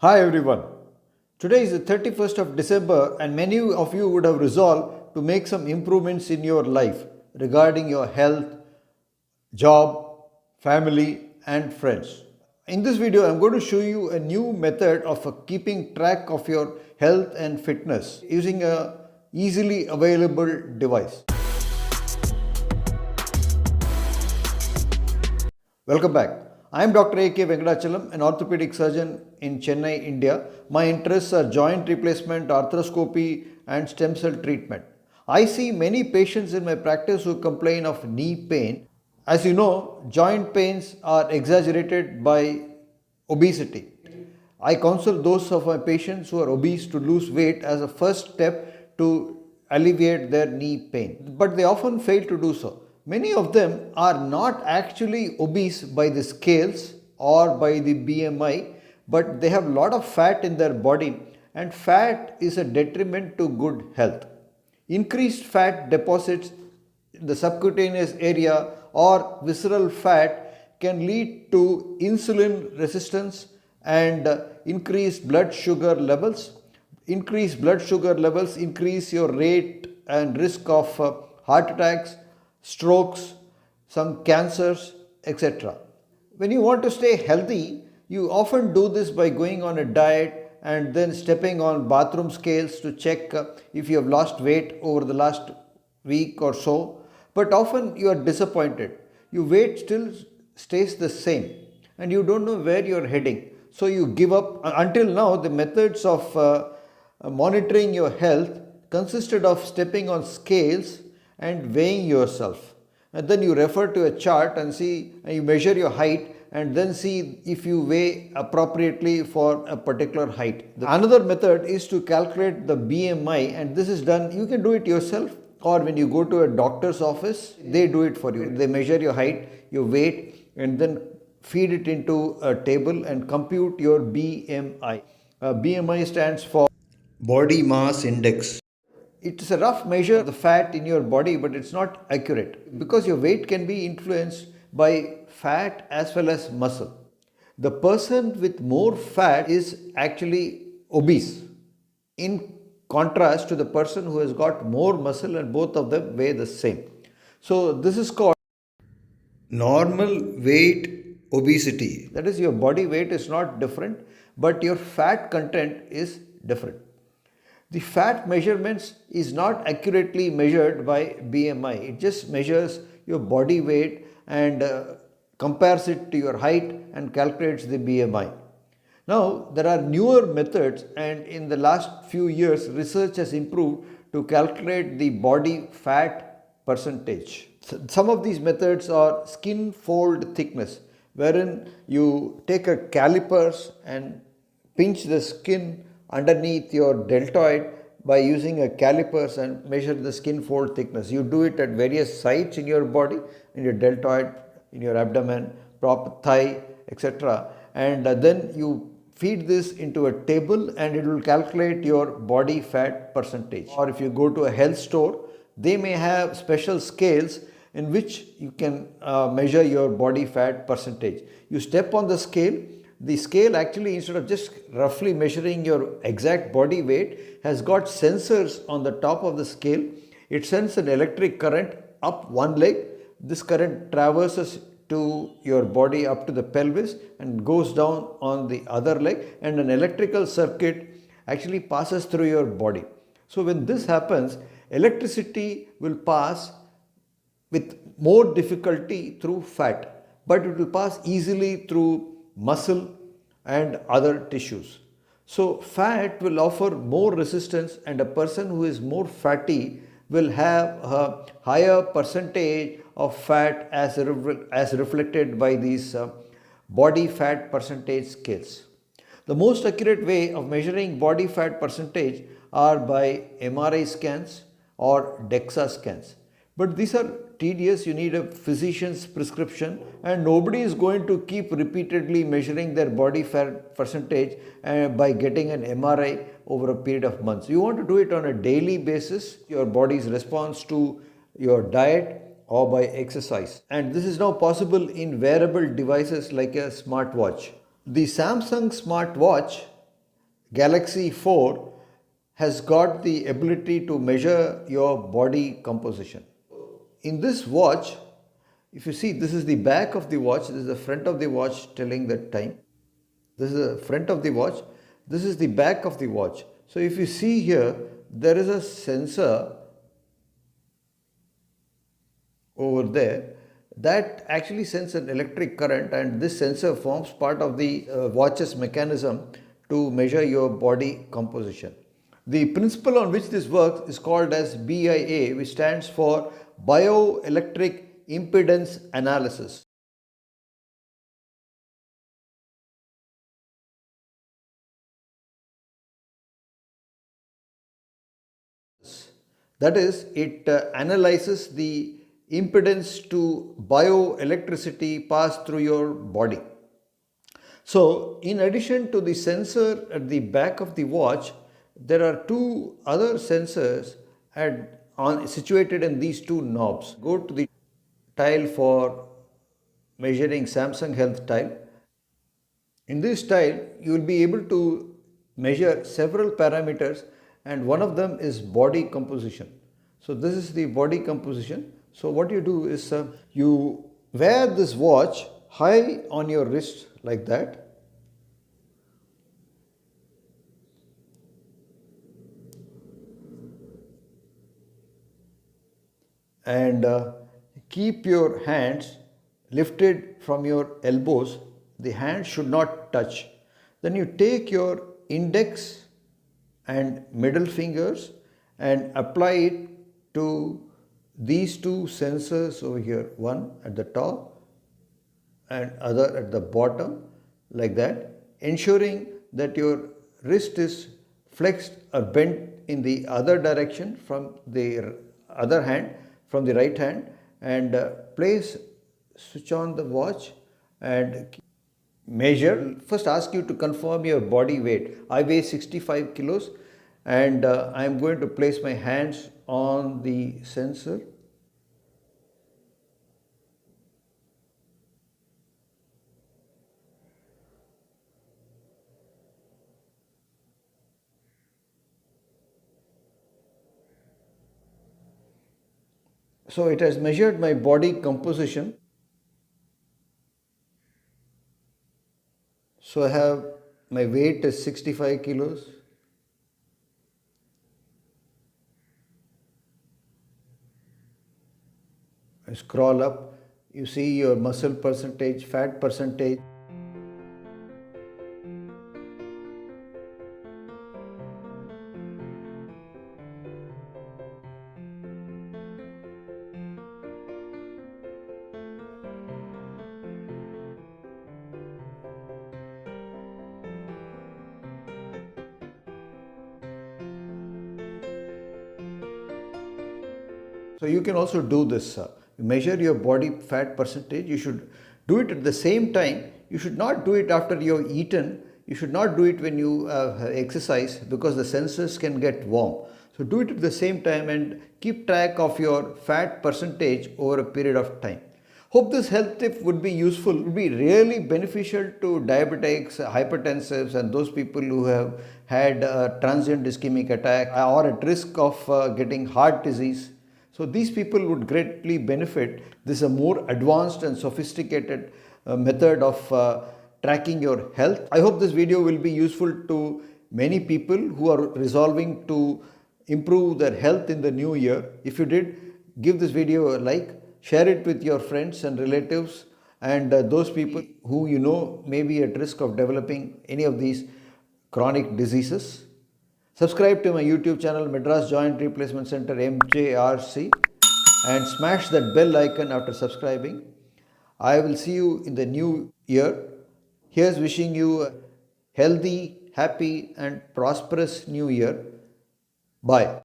Hi everyone. Today is the 31st of December and many of you would have resolved to make some improvements in your life regarding your health, job, family and friends. In this video I am going to show you a new method of keeping track of your health and fitness using a easily available device. Welcome back. I am Dr. A.K. Venkatachalam, an orthopedic surgeon in Chennai, India. My interests are joint replacement, arthroscopy, and stem cell treatment. I see many patients in my practice who complain of knee pain. As you know, joint pains are exaggerated by obesity. I counsel those of my patients who are obese to lose weight as a first step to alleviate their knee pain, but they often fail to do so. Many of them are not actually obese by the scales or by the BMI, but they have a lot of fat in their body, and fat is a detriment to good health. Increased fat deposits in the subcutaneous area or visceral fat can lead to insulin resistance and increased blood sugar levels. Increased blood sugar levels increase your rate and risk of heart attacks, strokes, some cancers, etc. When you want to stay healthy, you often do this by going on a diet and then stepping on bathroom scales to check if you have lost weight over the last week or so. But often you are disappointed. Your weight still stays the same and you don't know where you are heading. So you give up. Until now, the methods of monitoring your health consisted of stepping on scales and weighing yourself. And then you refer to a chart and see, and you measure your height and then see if you weigh appropriately for a particular height. Another method is to calculate the BMI, and this is done, you can do it yourself, or when you go to a doctor's office, they do it for you. They measure your height, your weight, and then feed it into a table and compute your BMI. BMI stands for Body Mass Index. It's a rough measure of the fat in your body, but it's not accurate because your weight can be influenced by fat as well as muscle. The person with more fat is actually obese, in contrast to the person who has got more muscle, and both of them weigh the same. So this is called normal weight obesity. That is, your body weight is not different, but your fat content is different. The fat measurements is not accurately measured by BMI. It just measures your body weight and compares it to your height and calculates the BMI. Now, there are newer methods, and in the last few years, research has improved to calculate the body fat percentage. Some of these methods are skin fold thickness, wherein you take a calipers and pinch the skin underneath your deltoid by using a calipers and measure the skin fold thickness. You do it at various sites in your body, in your deltoid, in your abdomen, prop thigh, etc. And then you feed this into a table and it will calculate your body fat percentage. Or if you go to a health store, they may have special scales in which you can measure your body fat percentage. You step on the scale actually, instead of just roughly measuring your exact body weight, has got sensors on the top of the scale. It sends an electric current up one leg. This current traverses to your body up to the pelvis and goes down on the other leg, and an electrical circuit actually passes through your body. So when this happens, electricity will pass with more difficulty through fat, but it will pass easily through muscle and other tissues. So fat will offer more resistance, and a person who is more fatty will have a higher percentage of fat as reflected by these body fat percentage scales. The most accurate way of measuring body fat percentage are by MRI scans or DEXA scans. But these are tedious, you need a physician's prescription, and nobody is going to keep repeatedly measuring their body fat percentage by getting an MRI over a period of months. You want to do it on a daily basis, your body's response to your diet or by exercise. And this is now possible in wearable devices like a smartwatch. The Samsung smartwatch Galaxy 4 has got the ability to measure your body composition. In this watch, if you see, this is the back of the watch, this is the front of the watch telling the time. This is the front of the watch, this is the back of the watch. So if you see here, there is a sensor over there that actually sends an electric current, and this sensor forms part of the watch's mechanism to measure your body composition. The principle on which this works is called as BIA, which stands for Bioelectric Impedance Analysis. That is, it analyzes the impedance to bioelectricity passed through your body. So, in addition to the sensor at the back of the watch, there are two other sensors situated in these two knobs. Go to the tile for measuring Samsung Health tile. In this tile, you will be able to measure several parameters, and one of them is body composition. So this is the body composition. So what you do is you wear this watch high on your wrist like that. And keep your hands lifted from your elbows. The hands should not touch. Then you take your index and middle fingers and apply it to these two sensors over here, one at the top and other at the bottom, like that, ensuring that your wrist is flexed or bent in the other direction from the other hand, from the right hand, and switch on the watch and measure. First ask you to confirm your body weight. I weigh 65 kilos, and I am going to place my hands on the sensor. So it has measured my body composition. So I have, my weight is 65 kilos. I scroll up, you see your muscle percentage, fat percentage. So you can also do this. Measure your body fat percentage. You should do it at the same time. You should not do it after you've eaten. You should not do it when you exercise, because the sensors can get warm. So do it at the same time and keep track of your fat percentage over a period of time. Hope this health tip would be useful, would be really beneficial to diabetics, hypertensives, and those people who have had a transient ischemic attack or at risk of getting heart disease. So these people would greatly benefit. This is a more advanced and sophisticated method of tracking your health. I hope this video will be useful to many people who are resolving to improve their health in the new year. If you did, give this video a like, share it with your friends and relatives, and those people who you know may be at risk of developing any of these chronic diseases. Subscribe to my YouTube channel, Madras Joint Replacement Center MJRC, and smash that bell icon after subscribing. I will see you in the new year. Here's wishing you a healthy, happy, and prosperous new year. Bye.